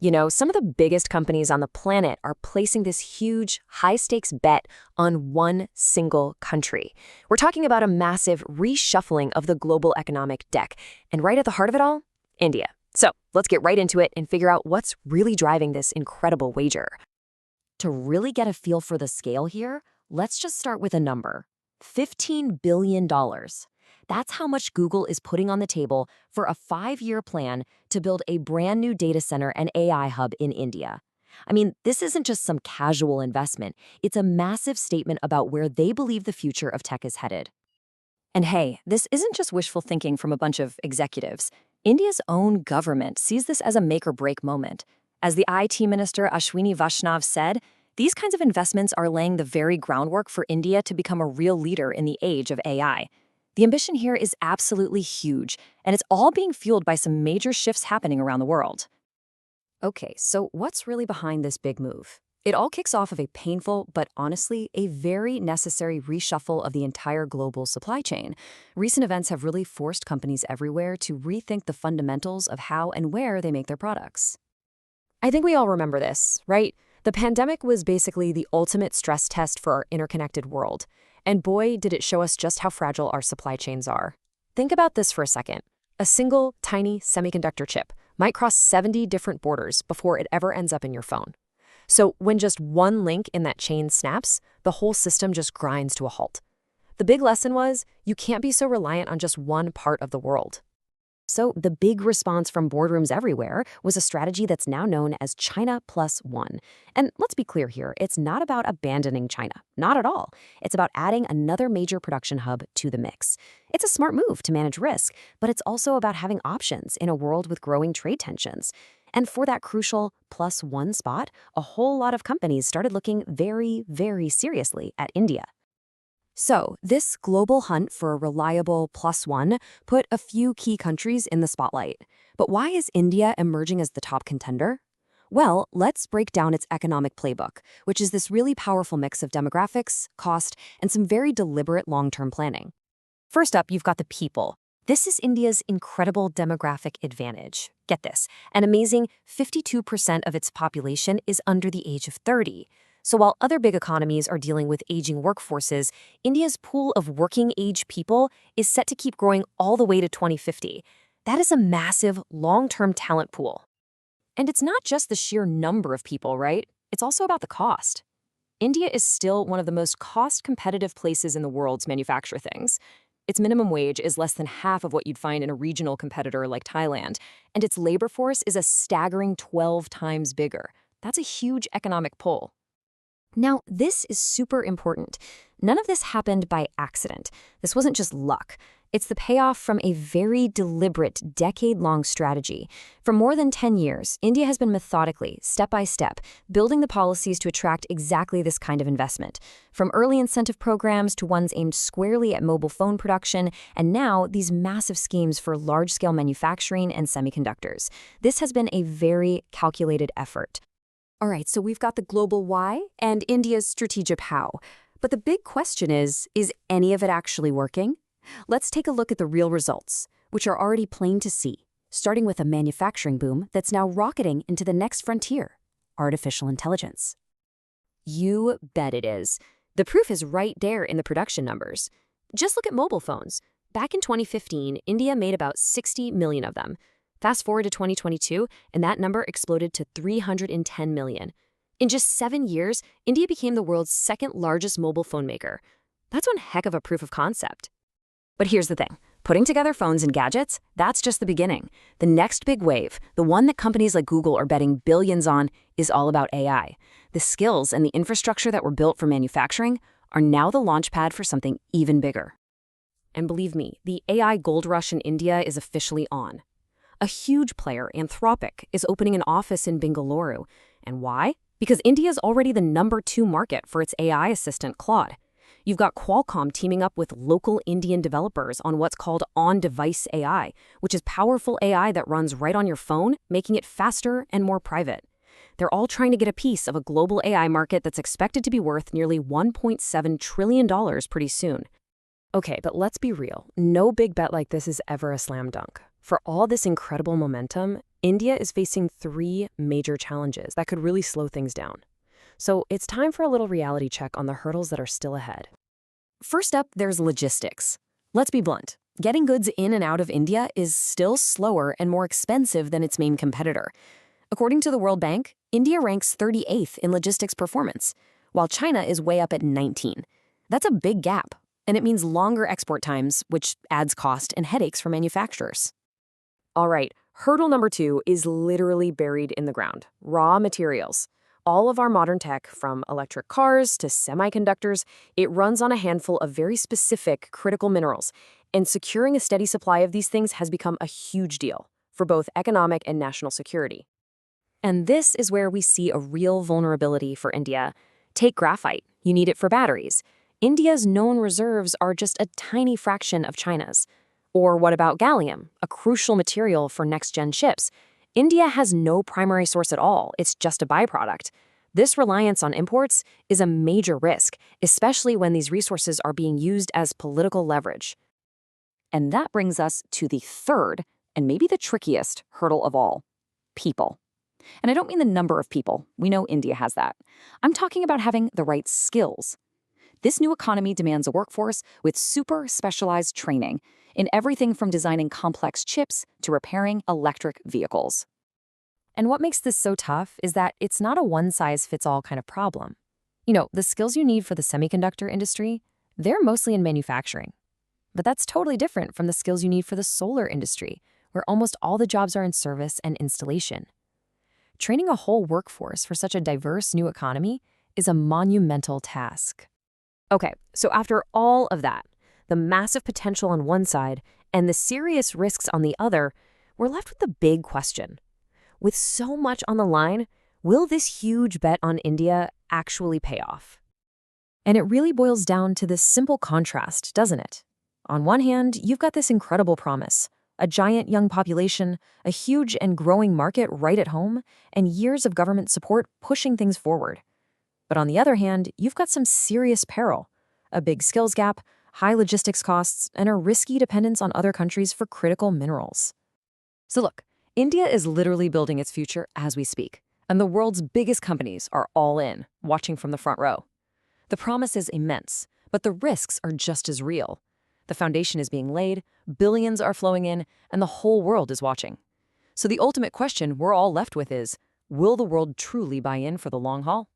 You know, some of the biggest companies on the planet are placing this huge, high-stakes bet on one single country. We're talking about a massive reshuffling of the global economic deck. And right at the heart of it all, India. So let's get right into it and figure out what's really driving this incredible wager. To really get a feel for the scale here, let's just start with a number. $15 billion. That's how much Google is putting on the table for a 5-year plan to build a brand new data center and AI hub in India. I mean, this isn't just some casual investment. It's a massive statement about where they believe the future of tech is headed. And hey, this isn't just wishful thinking from a bunch of executives. India's own government sees this as a make-or-break moment. As the IT minister Ashwini Vaishnav said, these kinds of investments are laying the very groundwork for India to become a real leader in the age of AI. The ambition here is absolutely huge, and it's all being fueled by some major shifts happening around the world. Okay, so what's really behind this big move? It all kicks off of a painful, but honestly, a very necessary reshuffle of the entire global supply chain. Recent events have really forced companies everywhere to rethink the fundamentals of how and where they make their products. I think we all remember this, right? The pandemic was basically the ultimate stress test for our interconnected world. And boy, did it show us just how fragile our supply chains are. Think about this for a second. A single, tiny semiconductor chip might cross 70 different borders before it ever ends up in your phone. So when just one link in that chain snaps, the whole system just grinds to a halt. The big lesson was, you can't be so reliant on just one part of the world. So the big response from boardrooms everywhere was a strategy that's now known as China Plus One. And let's be clear here, it's not about abandoning China. Not at all. It's about adding another major production hub to the mix. It's a smart move to manage risk, but it's also about having options in a world with growing trade tensions. And for that crucial plus one spot, a whole lot of companies started looking very, very seriously at India. So, this global hunt for a reliable plus one put a few key countries in the spotlight. But why is India emerging as the top contender? Well, let's break down its economic playbook, which is this really powerful mix of demographics, cost, and some very deliberate long-term planning. First up, you've got the people. This is India's incredible demographic advantage. Get this, an amazing 52% of its population is under the age of 30. So while other big economies are dealing with aging workforces, India's pool of working-age people is set to keep growing all the way to 2050. That is a massive, long-term talent pool. And it's not just the sheer number of people, right? It's also about the cost. India is still one of the most cost-competitive places in the world to manufacture things. Its minimum wage is less than half of what you'd find in a regional competitor like Thailand, and its labor force is a staggering 12 times bigger. That's a huge economic pull. Now, this is super important. None of this happened by accident. This wasn't just luck. It's the payoff from a very deliberate, decade-long strategy. For more than 10 years, India has been methodically, step by step, building the policies to attract exactly this kind of investment. From early incentive programs to ones aimed squarely at mobile phone production, and now these massive schemes for large-scale manufacturing and semiconductors. This has been a very calculated effort. All right, so we've got the global why and India's strategic how. But the big question is any of it actually working? Let's take a look at the real results, which are already plain to see, starting with a manufacturing boom that's now rocketing into the next frontier, artificial intelligence. You bet it is. The proof is right there in the production numbers. Just look at mobile phones. Back in 2015, India made about 60 million of them. Fast forward to 2022, and that number exploded to 310 million. In just 7 years, India became the world's second largest mobile phone maker. That's one heck of a proof of concept. But here's the thing. Putting together phones and gadgets, that's just the beginning. The next big wave, the one that companies like Google are betting billions on, is all about AI. The skills and the infrastructure that were built for manufacturing are now the launchpad for something even bigger. And believe me, the AI gold rush in India is officially on. A huge player, Anthropic, is opening an office in Bengaluru. And why? Because India is already the number 2 market for its AI assistant, Claude. You've got Qualcomm teaming up with local Indian developers on what's called on-device AI, which is powerful AI that runs right on your phone, making it faster and more private. They're all trying to get a piece of a global AI market that's expected to be worth nearly $1.7 trillion pretty soon. Okay, but let's be real. No big bet like this is ever a slam dunk. For all this incredible momentum, India is facing three major challenges that could really slow things down. So it's time for a little reality check on the hurdles that are still ahead. First up, there's logistics. Let's be blunt. Getting goods in and out of India is still slower and more expensive than its main competitor. According to the World Bank, India ranks 38th in logistics performance, while China is way up at 19. That's a big gap, and it means longer export times, which adds cost and headaches for manufacturers. All right, hurdle number 2 is literally buried in the ground: raw materials. All of our modern tech, from electric cars to semiconductors, it runs on a handful of very specific critical minerals, and securing a steady supply of these things has become a huge deal for both economic and national security. And this is where we see a real vulnerability for India. Take graphite. You need it for batteries. India's known reserves are just a tiny fraction of China's. Or what about gallium, a crucial material for next-gen chips? India has no primary source at all. It's just a byproduct. This reliance on imports is a major risk, especially when these resources are being used as political leverage. And that brings us to the third, and maybe the trickiest, hurdle of all: people. And I don't mean the number of people. We know India has that. I'm talking about having the right skills. This new economy demands a workforce with super specialized training in everything from designing complex chips to repairing electric vehicles. And what makes this so tough is that it's not a one-size-fits-all kind of problem. The skills you need for the semiconductor industry, they're mostly in manufacturing. But that's totally different from the skills you need for the solar industry, where almost all the jobs are in service and installation. Training a whole workforce for such a diverse new economy is a monumental task. Okay, so after all of that, the massive potential on one side and the serious risks on the other, we're left with the big question. With so much on the line, will this huge bet on India actually pay off? And it really boils down to this simple contrast, doesn't it? On one hand, you've got this incredible promise: a giant young population, a huge and growing market right at home, and years of government support pushing things forward. But on the other hand, you've got some serious peril: a big skills gap, high logistics costs, and a risky dependence on other countries for critical minerals. So look, India is literally building its future as we speak, and the world's biggest companies are all in, watching from the front row. The promise is immense, but the risks are just as real. The foundation is being laid, billions are flowing in, and the whole world is watching. So the ultimate question we're all left with is, will the world truly buy in for the long haul?